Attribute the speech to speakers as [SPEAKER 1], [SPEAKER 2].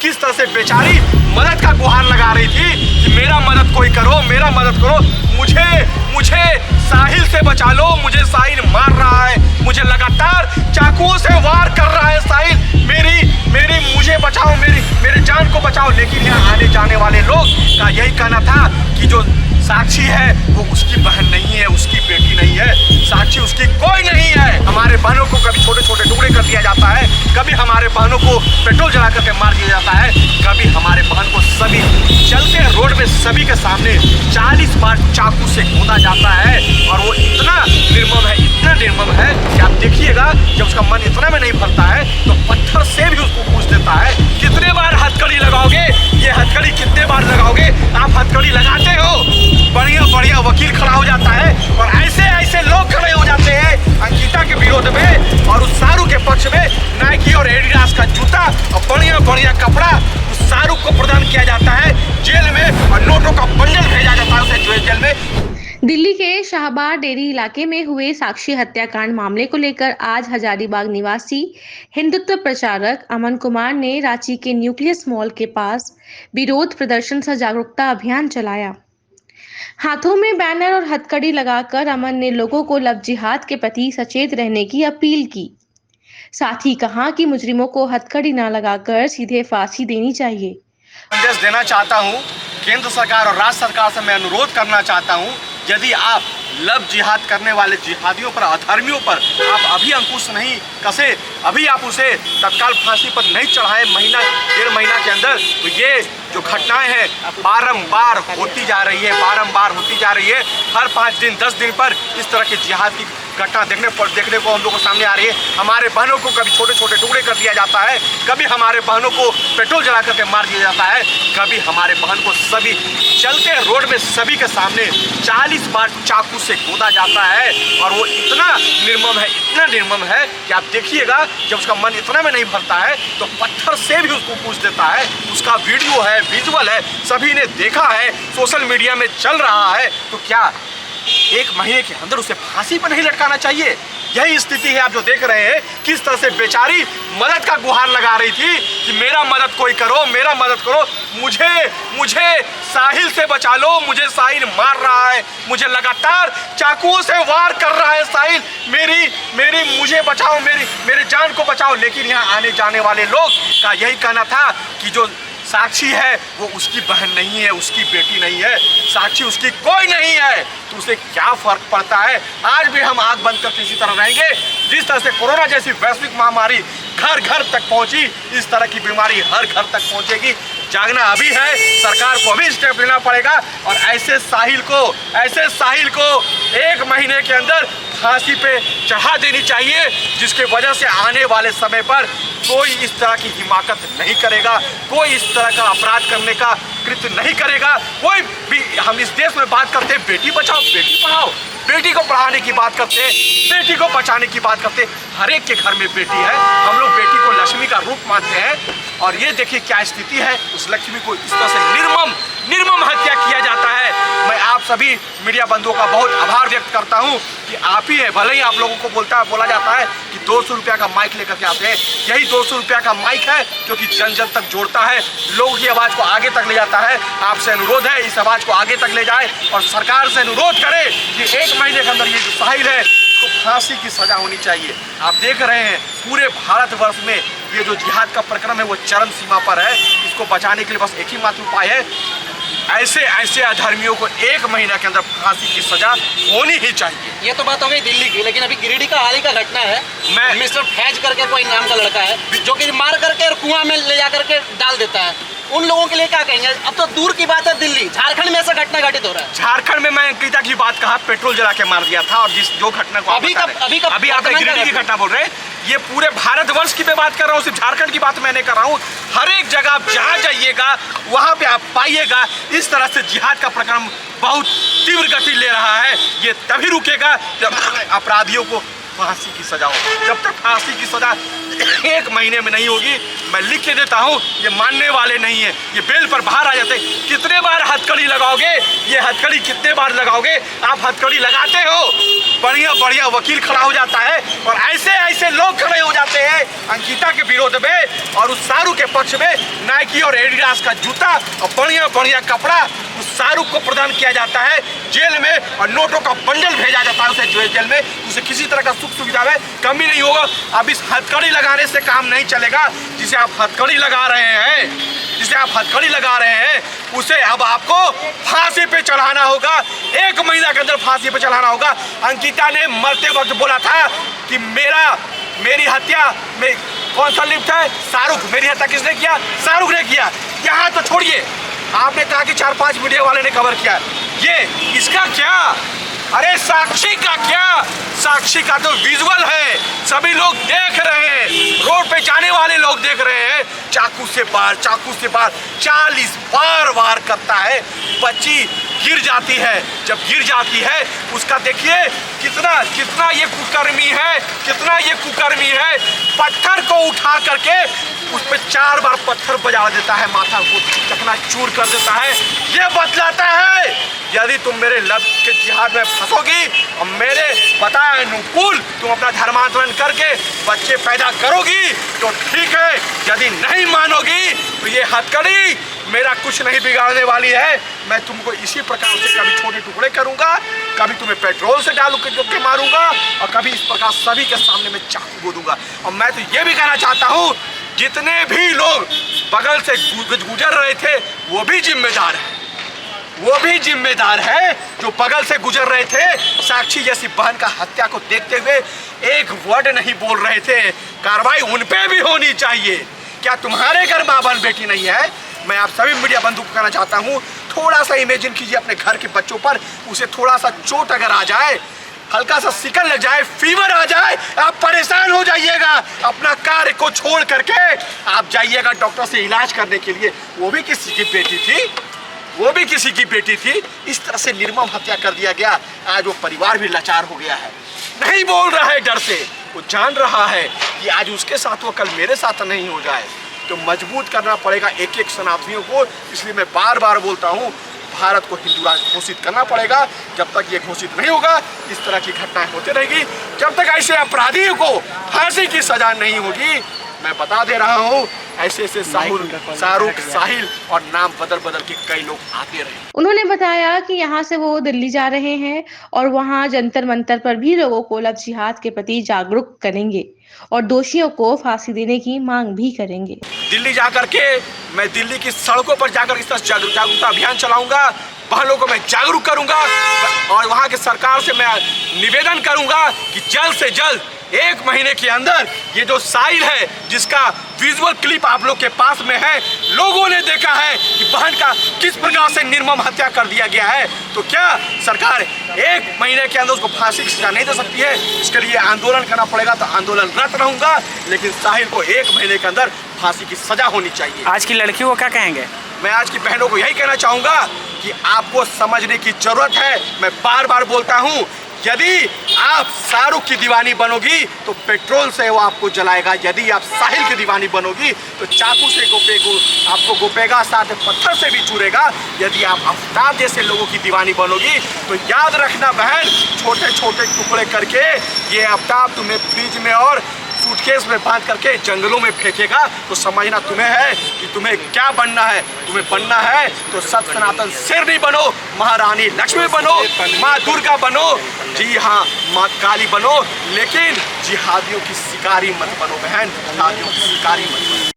[SPEAKER 1] किस तरह से बेचारी मदद का गुहार लगा रही थी कि मेरा मदद कोई करो, मेरा मदद करो, मुझे साहिल से बचा लो, मुझे साहिल मार रहा है, मुझे लगातार चाकुओं से वार कर रहा है साहिल, मुझे बचाओ, मेरे जान को बचाओ। लेकिन यहाँ आने जाने वाले लोग का यही कहना था कि जो साक्षी है वो उसकी बहन नहीं है, उसकी बेटी नहीं है, साक्षी उसकी कोई नहीं है। हमारे बहनों को कभी छोटे छोटे टुकड़े कर दिया जाता है, कभी हमारे बहनों को पेट्रोल जला करके मार दिया जाता है, कभी हमारे बहन को सभी चलते रोड में सभी के सामने 40 बार चाकू से कूदा जाता है। और वो इतना निर्मम है, इतना निर्मम है कि आप देखिएगा जब उसका मन इतना में नहीं भरता है तो पत्थर से भी उसको पूछ देता है। कितने बार हथकड़ी लगाओगे, ये हथकड़ी कितने बार लगाओगे? आप हथकड़ी लगाते हो, बढ़िया बढ़िया वकील खड़ा हो जाता है और ऐसे ऐसे लोग खड़े हो जाते हैं अंकिता के विरोध में और उस शाहरुख के पक्ष में नाइकी और एडिडास का जूता और बढ़िया बढ़िया कपड़ा उस शाहरुख को प्रदान किया जाता है जेल में और नोटों का बंडल भेजा जाता है उसे जेल में।
[SPEAKER 2] दिल्ली के शाहबाद डेरी इलाके में हुए साक्षी हत्याकांड मामले को लेकर आज हजारीबाग निवासी हिंदुत्व प्रचारक अमन कुमार ने रांची के न्यूक्लियस मॉल के पास विरोध प्रदर्शन सह जागरूकता अभियान चलाया। हाथों में बैनर और हथकड़ी लगाकर अमन ने लोगों को लव जिहाद के प्रति सचेत रहने की अपील की। साथ ही कहा कि मुजरिमों को हथकड़ी न लगाकर सीधे फांसी देनी चाहिए।
[SPEAKER 1] संदेश देना चाहता हूँ केंद्र सरकार और राज्य सरकार से मैं अनुरोध करना चाहता हूँ, यदि आप लव जिहाद करने वाले जिहादियों पर, अधर्मियों पर आप अभी अंकुश नहीं कसे, अभी आप उसे तत्काल फांसी पर नहीं चढ़ाएं महीना 1.5 महीना के अंदर, तो ये जो घटनाएं हैं बारंबार होती जा रही है, बारंबार होती जा रही है। हर 5 दिन 10 दिन पर इस तरह के जिहाद की घटना देखने को हम लोग को सामने आ रही है। हमारे बहनों को कभी छोटे छोटे टुकड़े कर दिया जाता है, कभी हमारे बहनों को पेट्रोल जला करके मार दिया जाता है, कभी हमारे बहन को सभी चलते रोड में सभी के सामने 40 बार चाकू से कूदा जाता है। और वो इतना निर्मम है, इतना निर्मम है कि आप देखिएगा जब उसका मन इतना में नहीं भरता है तो पत्थर से भी उसको पूछ देता है। उसका वीडियो है, विजुअल है, सभी ने देखा है, सोशल मीडिया में चल रहा है। तो क्या 1 महीने के अंदर उसे फांसी पर नहीं लटकाना चाहिए? यही स्थिति है आप जो देख रहे हैं, किस तरह से बेचारी मदद का गुहार लगा रही थी कि मेरा मदद कोई करो, मेरा मदद करो, मुझे साहिल से बचा लो, मुझे साहिल मार रहा है, मुझे लगातार चाकुओं से वार कर रहा है साहिल, मुझे बचाओ, मेरे जान को बचाओ। लेकिन यहाँ आने जाने वाले लोग का यही कहना था कि जो साक्षी है वो उसकी बहन नहीं है, उसकी बेटी नहीं है, साक्षी उसकी कोई नहीं है। तो उसे क्या फर्क पड़ता है? आज भी हम आंख बंद करके इसी तरह रहेंगे। जिस तरह से कोरोना जैसी वैश्विक महामारी घर घर तक पहुंची, इस तरह की बीमारी हर घर तक पहुंचेगी। जागना अभी है, सरकार को अभी स्टेप लेना पड़ेगा और ऐसे साहिल को 1 महीने के अंदर फांसी पे चढ़ा देनी चाहिए, जिसके वजह से आने वाले समय पर कोई इस तरह की हिमाकत नहीं करेगा, कोई इस तरह का अपराध करने का कृत्य नहीं करेगा। कोई भी, हम इस देश में बात करते हैं बेटी बचाओ बेटी पढ़ाओ, बेटी को पढ़ाने की बात करते हैं, बेटी को बचाने की बात करते हैं। हर एक के घर में बेटी है, हम लोग बेटी को लक्ष्मी का रूप मानते हैं। और ये देखिए क्या स्थिति है, उस लक्ष्मी को इस तरह से निर्मम हत्या किया जाता है। मैं आप सभी मीडिया बंधुओं का बहुत आभार व्यक्त करता हूँ कि आप ही है, भले ही आप लोगों को बोला जाता है कि 200 रुपया का माइक लेकर के आते हैं, यही 200 रुपया का माइक है क्योंकि जन जन तक जोड़ता है, लोगों की आवाज़ को आगे तक ले जाता है। आपसे अनुरोध है इस आवाज़ को आगे तक ले जाए और सरकार से अनुरोध करे कि 1 महीने के अंदर ये जो साहिल है इसको फांसी की सजा होनी चाहिए। आप देख रहे हैं पूरे भारतवर्ष में ये जो जिहाद का प्रकरण है वो चरम सीमा पर है। इसको बचाने के लिए बस एक ही मात्र उपाय है, ऐसे अधर्मियों को 1 महीना के अंदर फांसी की सजा होनी ही चाहिए।
[SPEAKER 3] ये तो बात हो गई दिल्ली की, लेकिन अभी गिरिडीह का हाल ही का घटना है। मैं मिस्टर फैज करके कोई नाम का लड़का है जो कि मार करके और कुआं में ले जा करके डाल देता है। उन लोगों के लिए क्या कहेंगे? अब तो दूर की बात है, दिल्ली झारखंड में ऐसा घटना घटित हो रहा है।
[SPEAKER 1] झारखंड में मैं अंकिता की बात कहा, पेट्रोल जला के मार दिया था। और जो घटना को अभी आप गिरिडीह की घटना बोल रहे हैं, ये पूरे भारतवर्ष की मैं बात कर रहा हूँ, सिर्फ झारखंड की बात मैं नहीं कर रहा हूँ। हर एक जगह आप जहाँ जाइएगा वहाँ पे आप पाइएगा इस तरह से जिहाद का प्रकरण बहुत तीव्र गति ले रहा है। ये तभी रुकेगा जब अपराधियों को फांसी की सजा हो। जब तक फांसी की सजा 1 महीने में नहीं होगी, मैं लिख के देता हूँ, ये मानने वाले नहीं है, ये बेल पर बाहर आ जाते। कितने बार हथकड़ी लगाओगे, ये हथकड़ी कितने बार लगाओगे? आप हथकड़ी लगाते हो, बढ़िया बढ़िया वकील खड़ा हो जाता है और ऐसे ऐसे लोग खड़े हो जाते हैं अंकिता के विरोध में और उस शाहरुख के पक्ष में नाइकी और एडिडास का जूता और बढ़िया बढ़िया कपड़ा उस शाहरुख को प्रदान किया जाता है जेल में और नोटों का बंडल भेजा जाता है उसे जेल में। उसे किसी तरह का सुख सुविधा में कमी नहीं होगा। अब इस हथकड़ी लगाने से काम नहीं चलेगा। जिसे आप हथकड़ी लगा रहे हैं उसे अब आपको फांसी पे चढ़ाना होगा। 1 महीना के अंदर फांसी पे चढ़ाना होगा। अंकिता ने मरते वक्त बोला था कि मेरी हत्या में कौन सा लिप्त है? शाहरुख। मेरी हत्या किसने किया? शाहरुख ने किया। यहाँ तो छोड़िए, आपने कहा कि 4-5 मीडिया वाले ने कवर किया, ये इसका क्या? अरे साक्षी का क्या? साक्षी का तो विजुअल है, सभी लोग देख रहे हैं, रोड पे जाने वाले लोग देख रहे हैं। चाकू से बार 40 बार वार करता है। बच्ची गिर जाती है। जब गिर जाती है उसका देखिए कितना ये कुकर्मी है। पत्थर को उठा करके उस पर 4 बार पत्थर बजा देता है, माथा को चकनाचूर कर देता है। ये बतलाता है यदि तुम मेरे लब के जिहाद में फंसोगी और मेरे बताए अनुकूल तुम अपना धर्मांतरण करके बच्चे पैदा करोगी तो ठीक है, यदि नहीं मानोगी तो ये हथकड़ी मेरा कुछ नहीं बिगाड़ने वाली है। मैं तुमको इसी प्रकार से कभी छोटे टुकड़े करूंगा, कभी तुम्हें पेट्रोल से डालू के मारूंगा और कभी इस प्रकार सभी के सामने मैं चाकू बोलूंगा। और मैं तो ये भी कहना चाहता हूँ जितने भी लोग बगल से गुजर रहे थे वो भी जिम्मेदार है जो बगल से गुजर रहे थे। साक्षी जैसी बहन का हत्या को देखते हुए एक वर्ड नहीं बोल रहे थे। कार्रवाई उन पे भी होनी चाहिए। क्या तुम्हारे घर माँ बहन बेटी नहीं है? मैं आप सभी मीडिया बंधु को कहना चाहता हूँ, थोड़ा सा इमेजिन कीजिए अपने घर के बच्चों पर, उसे थोड़ा सा चोट अगर आ जाए, हल्का सा सिकल लग जाए, फीवर आ जाए, आप परेशान हो जाइएगा। अपना कार्य को छोड़ करके आप जाइएगा डॉक्टर से इलाज करने के लिए। वो भी किसी की बेटी थी। इस तरह से निर्मम हत्या कर दिया गया। आज वो परिवार भी लाचार हो गया है, नहीं बोल रहा है डर से। वो जान रहा है कि आज उसके साथ वो कल मेरे साथ नहीं हो जाए, तो मजबूत करना पड़ेगा एक शरणार्थियों को। इसलिए मैं बार बार बोलता हूँ भारत को हिंदू राष्ट्र घोषित करना पड़ेगा। जब तक ये घोषित नहीं होगा इस तरह की घटनाएं होती रहेगी। जब तक ऐसे अपराधियों को फांसी की सजा नहीं होगी, मैं बता दे रहा हूँ ऐसे शाहरुख साहिल और नाम बदल के कई लोग आते रहे।
[SPEAKER 2] उन्होंने बताया कि यहाँ से वो दिल्ली जा रहे हैं और वहाँ जंतर मंतर पर भी लोगों को लव जिहाद के प्रति जागरूक करेंगे और दोषियों को फांसी देने की मांग भी करेंगे।
[SPEAKER 1] दिल्ली जाकर के मैं दिल्ली की सड़कों पर जाकर इस तरह जागरूकता अभियान चलाऊंगा, बहनों को मैं जागरूक करूंगा और वहाँ के सरकार से मैं निवेदन करूंगा कि जल्द से जल्द 1 महीने के अंदर ये जो साहिल है जिसका विजुअल क्लिप आप लोग के पास में है, लोगों ने देखा है कि बहन का किस प्रकार से निर्मम हत्या कर दिया गया है, तो क्या सरकार 1 महीने के अंदर उसको फांसी की सजा नहीं दे सकती है? इसके लिए आंदोलन करना पड़ेगा तो आंदोलनरत रहूंगा, लेकिन साहिल को 1 महीने के अंदर फांसी की सजा होनी चाहिए।
[SPEAKER 4] आज की लड़कियों को क्या कहेंगे?
[SPEAKER 1] मैं आज की बहनों को यही कहना चाहूँगा कि आपको समझने की जरूरत है। मैं बार बार बोलता हूँ, यदि आप शाहरुख की दीवानी बनोगी तो पेट्रोल से वो आपको जलाएगा। यदि आप साहिल की दीवानी बनोगी तो चाकू से आपको गोपेगा, साथ पत्थर से भी चूरेगा। यदि आप आफ्ताब जैसे लोगों की दीवानी बनोगी तो याद रखना बहन, छोटे छोटे टुकड़े करके ये आफ्ताब तुम्हें फ्रिज में और सूटकेस में बांध करके जंगलों में फेंकेगा। तो समझना तुम्हें है कि तुम्हें क्या बनना है। तुम्हें बनना है तो सत सनातन शेरनी बनो, महारानी लक्ष्मी बनो, माँ दुर्गा बनो, जी हाँ माँ काली बनो, लेकिन जिहादियों की शिकारी मत बनो बहन, जिहादियों की शिकारी मत बनो।